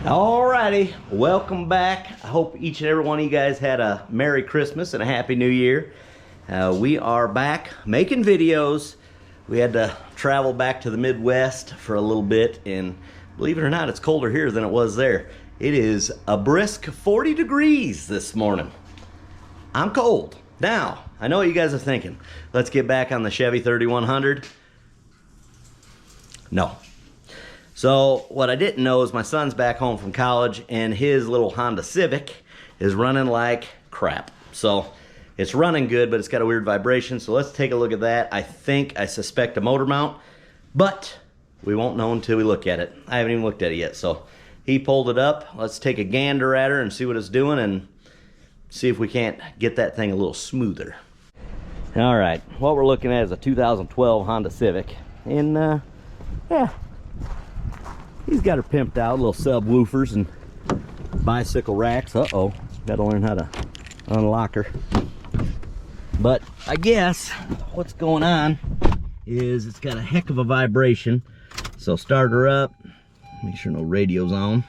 Alrighty, welcome back. I hope each and every one of you guys had a Merry Christmas and a Happy New Year. We are back making videos. We had to travel back to the Midwest for a little bit, and believe it or not, it's colder here than it was there. It is a brisk 40 degrees this morning. I'm cold. Now, I know what you guys are thinking. Let's get back on the Chevy 3100. No. So what I didn't know is my son's back home from college and his little Honda Civic is running like crap. So it's running good, but it's got a weird vibration. So let's take a look at that. I suspect a motor mount, but we won't know until we look at it. I haven't even looked at it yet. So he pulled it up. Let's take a gander at her and see what it's doing and see if we can't get that thing a little smoother. All right, what we're looking at is a 2012 Honda Civic. And yeah, he's got her pimped out, little subwoofers and bicycle racks. Uh-oh, gotta learn how to unlock her. But I guess what's going on is it's got a heck of a vibration. So start her up, make sure no radio's on.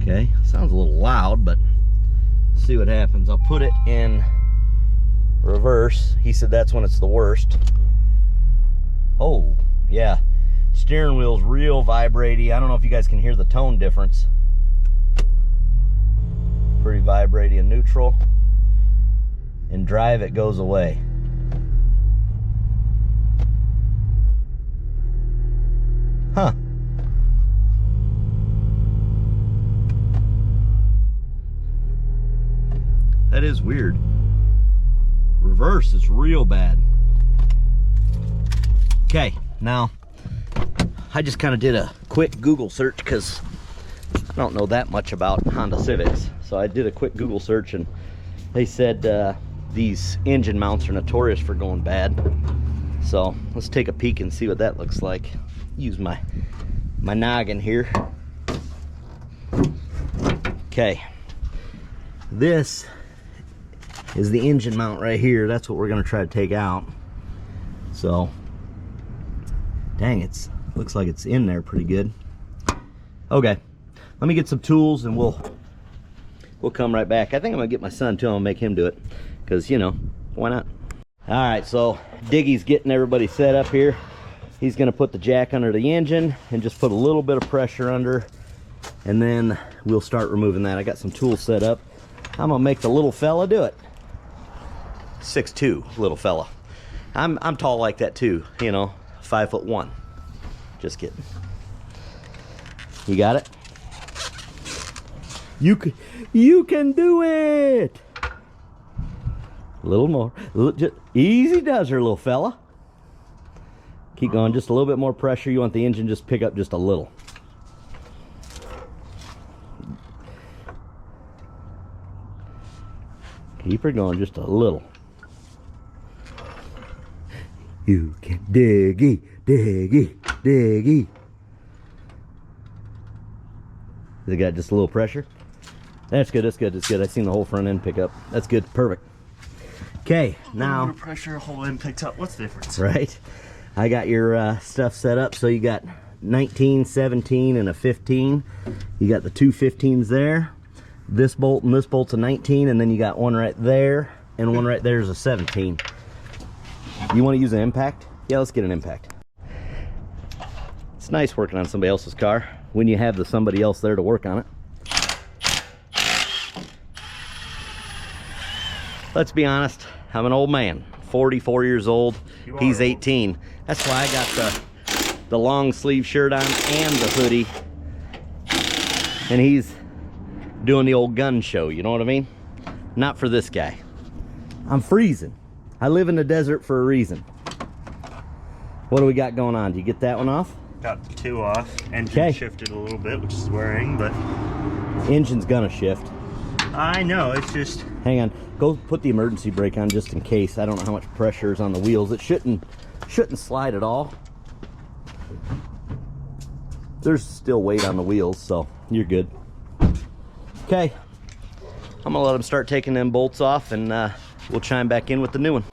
Okay, sounds a little loud, but see what happens. I'll put it in reverse. He said that's when it's the worst. Oh, yeah. Steering wheel's real vibratey. I don't know if you guys can hear the tone difference. Pretty vibratey in neutral. And drive, it goes away. Huh. That is weird. Reverse, it's real bad. Okay, now I just kind of did a quick Google search because I don't know that much about Honda Civics. So I did a quick Google search and they said these engine mounts are notorious for going bad. So let's take a peek and see what that looks like. Use my noggin here. Okay, this is the engine mount right here. That's what we're gonna try to take out. So, dang, looks like it's in there pretty good. Okay, let me get some tools and we'll come right back. I think I'm gonna get my son too. I'm gonna make him do it because, you know, why not? All right, so Diggy's getting everybody set up here. He's gonna put the jack under the engine and just put a little bit of pressure under, and then we'll start removing that. I got some tools set up. I'm gonna make the little fella do it. 6'2" little fella. I'm tall like that too, you know, 5'1". Just kidding. You got it? You can do it. A little more. Just easy does her, little fella. Keep going, just a little bit more pressure. You want the engine just pick up just a little. Keep her going just a little. You can diggy, diggy, diggy. They got just a little pressure. That's good, that's good, that's good. I seen the whole front end pick up. That's good, perfect. Okay, now. More pressure, whole end picked up. What's the difference? Right. I got your stuff set up. So you got 19, 17, and a 15. You got the two 15s there. This bolt and this bolt's a 19, and then you got one right there, and one right there is a 17. You want to use an impact? Yeah, let's get an impact. It's nice working on somebody else's car when you have somebody else there to work on it. Let's be honest, I'm an old man, 44 years old. He's 18. That's why I got the long sleeve shirt on and the hoodie. And he's doing the old gun show, you know what I mean? Not for this guy. I'm freezing. I live in the desert for a reason. What do we got going on? Do you get that one off? Got the two off. Engine shifted a little bit, which is worrying, but engine's gonna shift. I know, it's just... Hang on, go put the emergency brake on just in case. I don't know how much pressure is on the wheels. It shouldn't slide at all. There's still weight on the wheels, so you're good. Okay, I'm gonna let them start taking them bolts off, and we'll chime back in with the new one.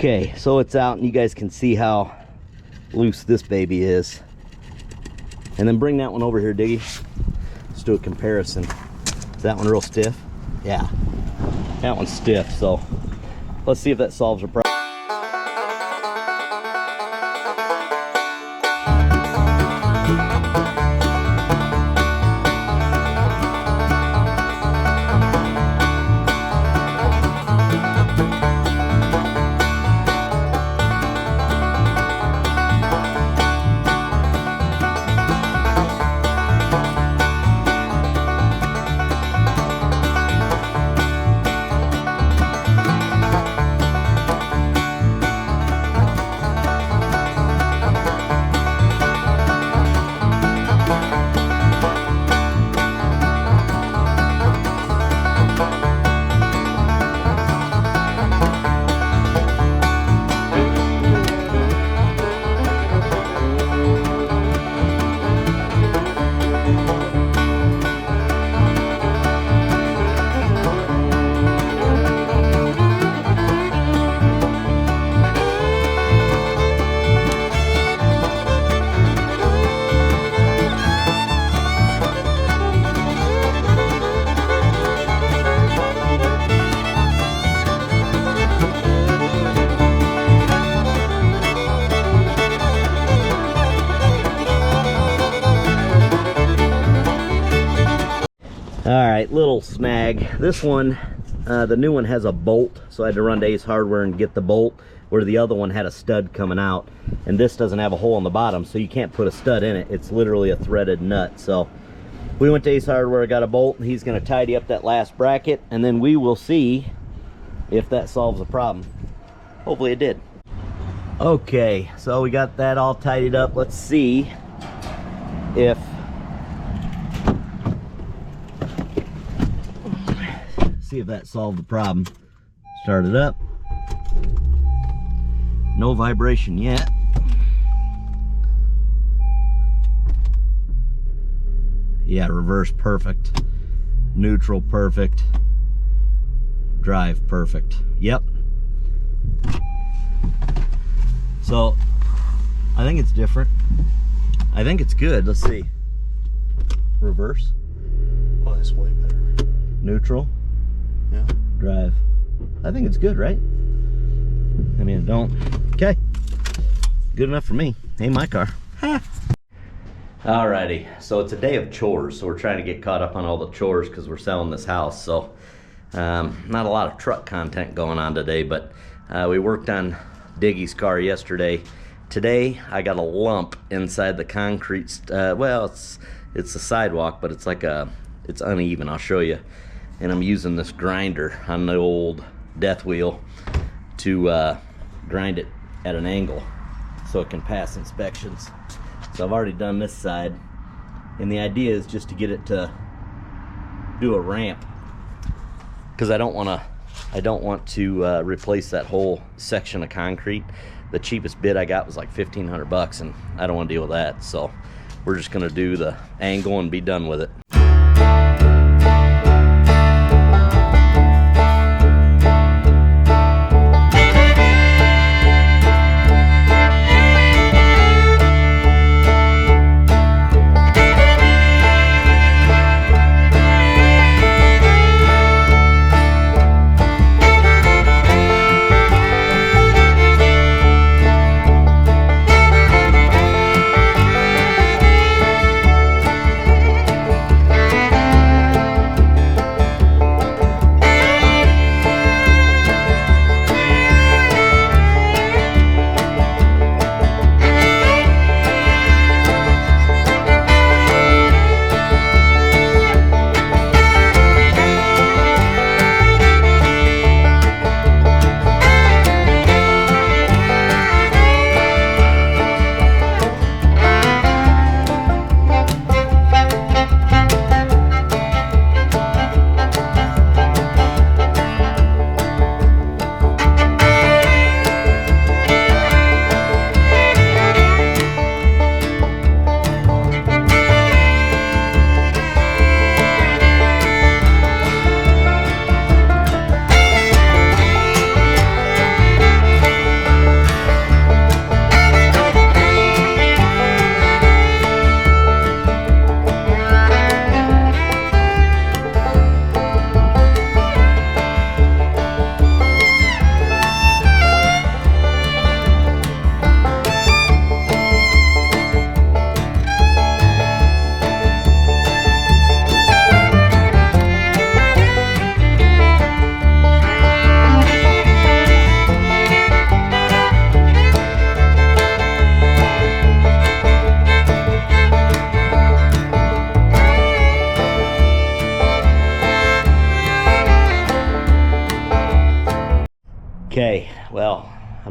Okay, so it's out and you guys can see how loose this baby is. And then bring that one over here, Diggy. Let's do a comparison. Is that one real stiff? Yeah, that one's stiff. So let's see if that solves a problem. All right, little snag. This one, the new one has a bolt, so I had to run to Ace Hardware and get the bolt, where the other one had a stud coming out, and this doesn't have a hole in the bottom, so you can't put a stud in it. It's literally a threaded nut. So we went to Ace Hardware, got a bolt, and he's gonna tidy up that last bracket, and then we will see if that solves the problem. Hopefully it did. Okay, so we got that all tidied up. Let's see if that solved the problem. Start it up. No vibration yet. Yeah, reverse perfect. Neutral perfect. Drive perfect. Yep. So I think it's different. I think it's good. Let's see. Reverse. Oh, that's way better. Neutral. Yeah. Drive. I think it's good, right? I mean, it don't. Okay. Good enough for me. Ain't my car. Alrighty, so it's a day of chores, so we're trying to get caught up on all the chores because we're selling this house. So not a lot of truck content going on today, but we worked on Diggy's car yesterday. Today I got a lump inside the concrete. Well, it's a sidewalk, but it's like it's uneven. I'll show you. And I'm using this grinder on the old death wheel to grind it at an angle so it can pass inspections. So I've already done this side, and the idea is just to get it to do a ramp, because I don't want to replace that whole section of concrete. The cheapest bid I got was like $1,500, and I don't want to deal with that. So we're just gonna do the angle and be done with it.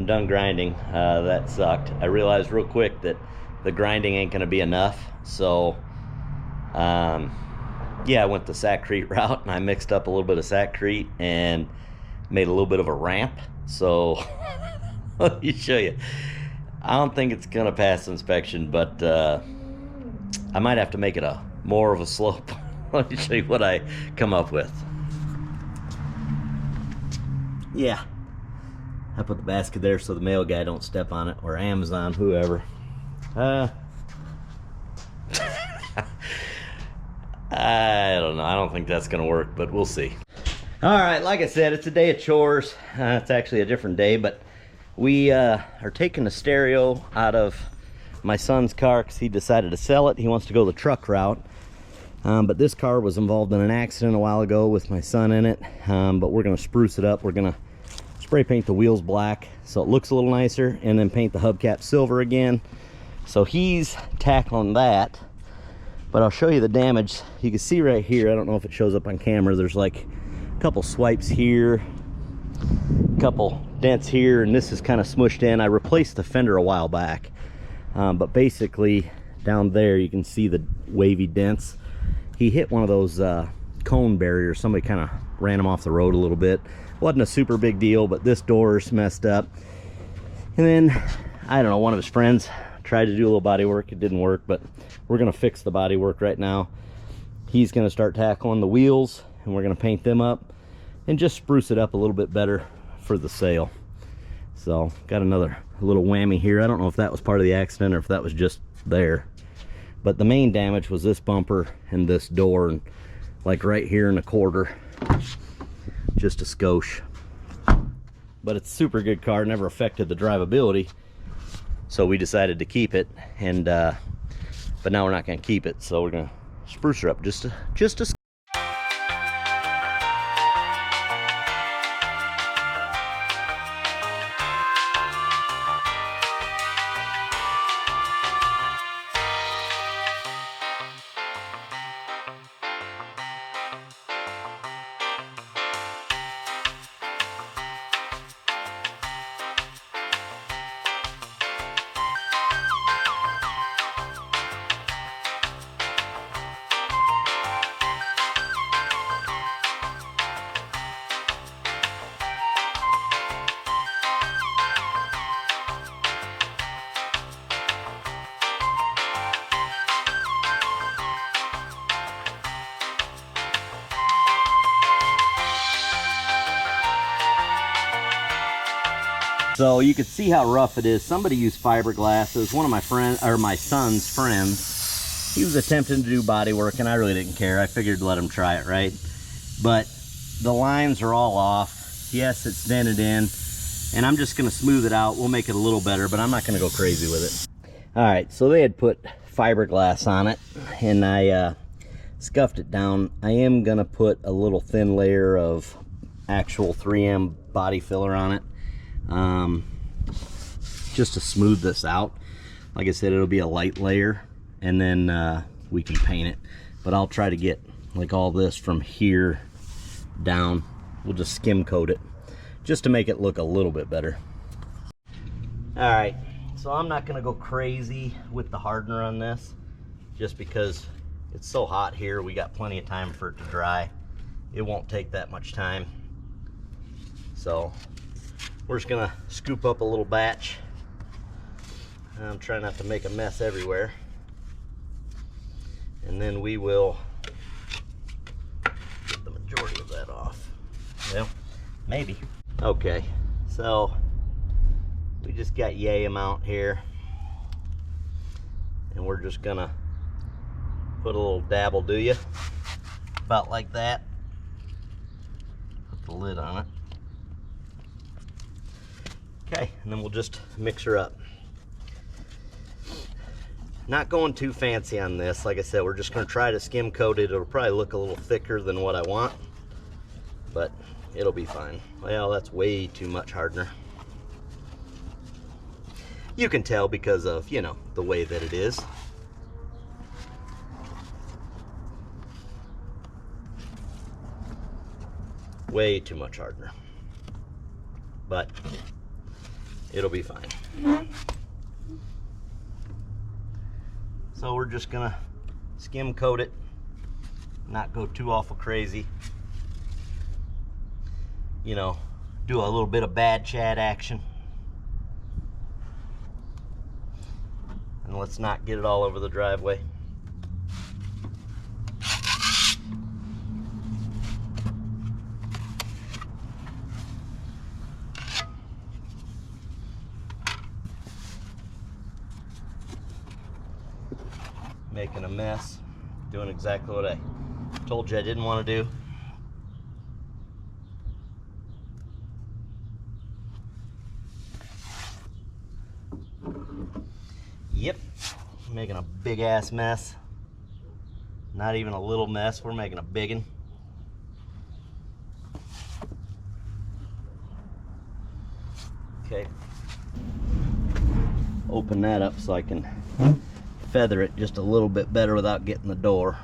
I'm done grinding. That sucked. I realized real quick that the grinding ain't gonna be enough. So, yeah, I went the Saccrete route, and I mixed up a little bit of Saccrete and made a little bit of a ramp. So, let me show you. I don't think it's gonna pass inspection, but I might have to make it more of a slope. Let me show you what I come up with. Yeah, I put the basket there so the mail guy don't step on it, or Amazon, whoever. I don't know. I don't think that's gonna work, but we'll see. All right, like I said, it's a day of chores. It's actually a different day, but we are taking the stereo out of my son's car because he decided to sell it. He wants to go the truck route. But this car was involved in an accident a while ago with my son in it. But we're gonna spruce it up. We're gonna spray paint the wheels black so it looks a little nicer, and then paint the hubcap silver again. So he's tackling that. But I'll show you the damage. You can see right here, I don't know if it shows up on camera, there's like a couple swipes here, a couple dents here, and this is kind of smushed in. I replaced the fender a while back. But basically down there you can see the wavy dents. He hit one of those cone barriers. Somebody kind of ran him off the road a little bit. Wasn't a super big deal, but this door's messed up. And then, I don't know, one of his friends tried to do a little body work. It didn't work, but we're gonna fix the body work right now. He's gonna start tackling the wheels, and we're gonna paint them up and just spruce it up a little bit better for the sale. So, got another little whammy here. I don't know if that was part of the accident or if that was just there. But the main damage was this bumper and this door, and like right here in the quarter. Just a skosh. But it's a super good car, never affected the drivability. So we decided to keep it, and but now we're not gonna keep it, so we're gonna spruce her up just a So you can see how rough it is. Somebody used fiberglass. It was one of my friends, or my son's friends. He was attempting to do body work, and I really didn't care. I figured to let him try it, right? But the lines are all off. Yes, it's dented in, and I'm just gonna smooth it out. We'll make it a little better, but I'm not gonna go crazy with it. All right, so they had put fiberglass on it, and I scuffed it down. I am gonna put a little thin layer of actual 3M body filler on it. Just to smooth this out. Like I said, it'll be a light layer, and then we can paint it. But I'll try to get like all this from here down. We'll just skim coat it just to make it look a little bit better. All right, so I'm not gonna go crazy with the hardener on this, just because it's so hot here. We got plenty of time for it to dry. It won't take that much time. So we're just gonna scoop up a little batch. I'm trying not to make a mess everywhere. And then we will get the majority of that off. Well, maybe. Okay, so we just got yay amount here. And we're just gonna put a little dabble, do you? About like that. Put the lid on it. Okay, and then we'll just mix her up. Not going too fancy on this. Like I said, we're just gonna try to skim coat it. It'll probably look a little thicker than what I want, but it'll be fine. Well, that's way too much hardener. You can tell because of, you know, the way that it is. Way too much hardener. But it'll be fine. So we're just gonna skim coat it, not go too awful crazy. You know, do a little bit of bad Chad action. And let's not get it all over the driveway. Making a mess, doing exactly what I told you I didn't want to do. Yep, making a big ass mess. Not even a little mess, we're making a big one. Okay, open that up so I can feather it just a little bit better without getting the door.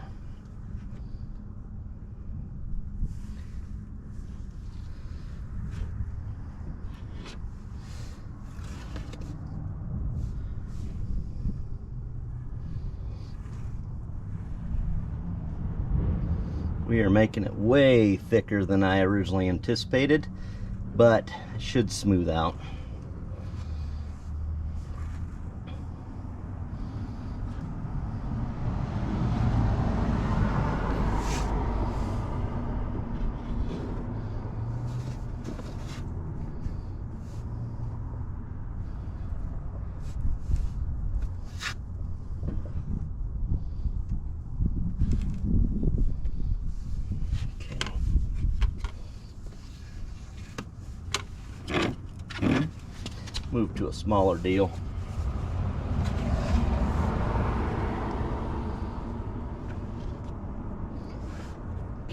We are making it way thicker than I originally anticipated, but it should smooth out. Move to a smaller deal.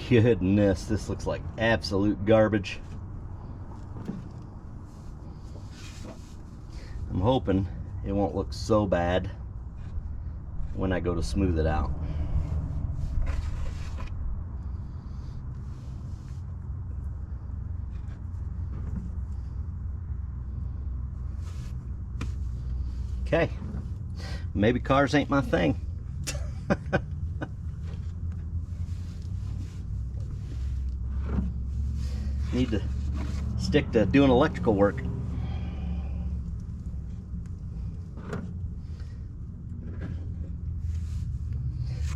Goodness, this looks like absolute garbage. I'm hoping it won't look so bad when I go to smooth it out. Okay, maybe cars ain't my thing. Need to stick to doing electrical work.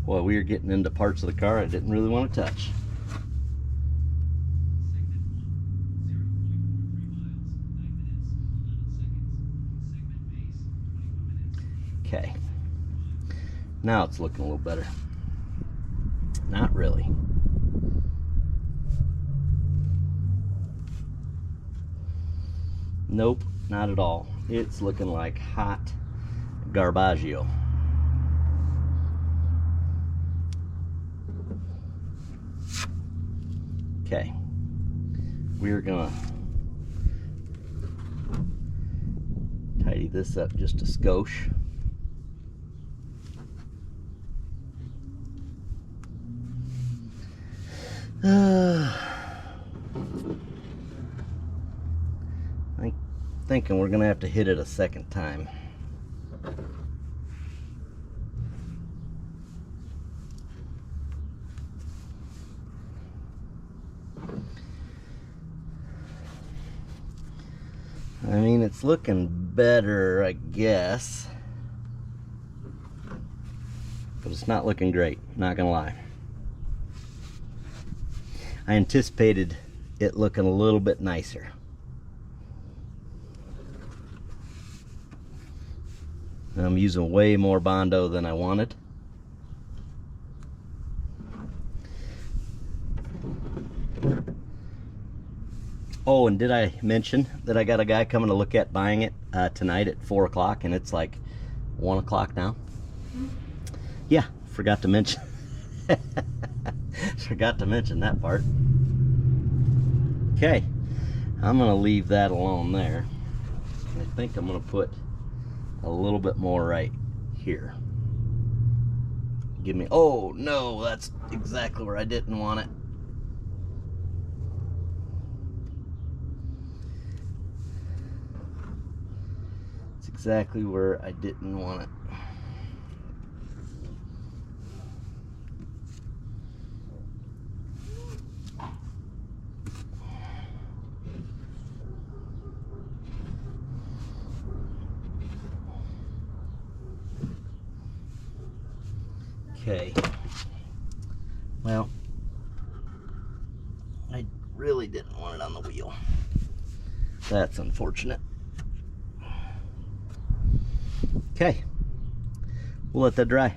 Boy, we are getting into parts of the car I didn't really want to touch. Okay, now it's looking a little better. Not really. Nope, not at all. It's looking like hot garbaggio. Okay, we're gonna tidy this up just a skosh. I'm thinking we're gonna have to hit it a second time. I mean, it's looking better, I guess, but it's not looking great, not gonna lie. I anticipated it looking a little bit nicer. I'm using way more Bondo than I wanted. Oh, and did I mention that I got a guy coming to look at buying it tonight at 4 o'clock, and it's like 1 o'clock now? Yeah, forgot to mention. Forgot to mention that part. Okay, I'm gonna leave that alone there. I think I'm gonna put a little bit more right here. Give me, oh no, that's exactly where I didn't want it. exactly where I didn't want it. Okay. Well, I really didn't want it on the wheel. That's unfortunate. Okay. We'll let that dry.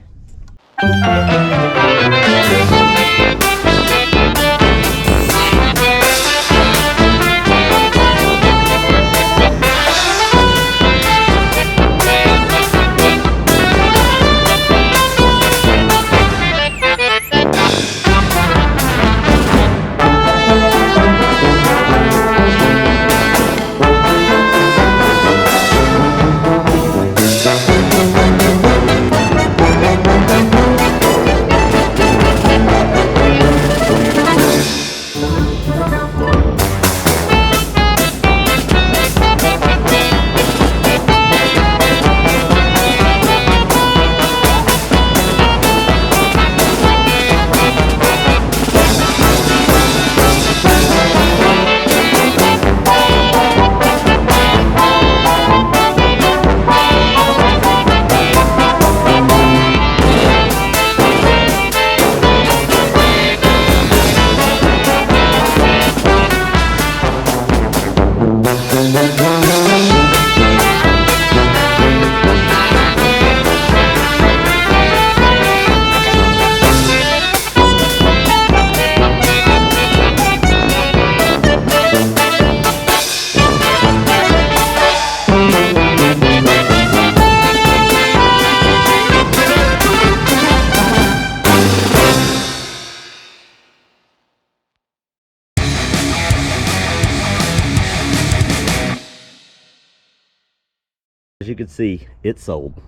As you can see, it sold.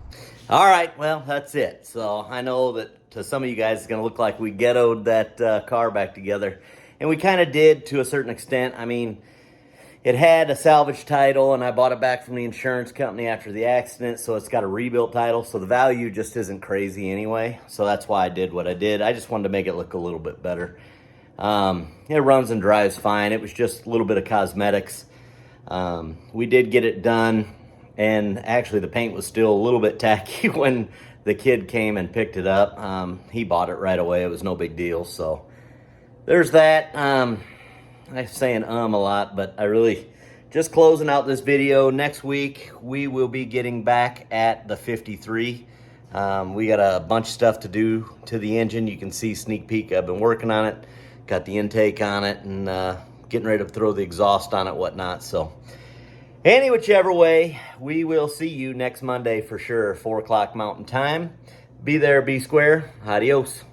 All right, well, that's it. So I know that to some of you guys, it's going to look like we ghettoed that car back together. And we kind of did to a certain extent. I mean, it had a salvage title, and I bought it back from the insurance company after the accident, so it's got a rebuilt title. So the value just isn't crazy anyway. So that's why I did what I did. I just wanted to make it look a little bit better. It runs and drives fine. It was just a little bit of cosmetics. We did get it done. And actually the paint was still a little bit tacky when the kid came and picked it up. He bought it right away. It was no big deal. So there's that. I'm saying a lot, but I really just closing out this video. Next week, we will be getting back at the 53. We got a bunch of stuff to do to the engine. You can see sneak peek. I've been working on it. Got the intake on it and getting ready to throw the exhaust on it, whatnot. So any whichever way, we will see you next Monday for sure, 4 o'clock Mountain Time. Be there, be square. Adios.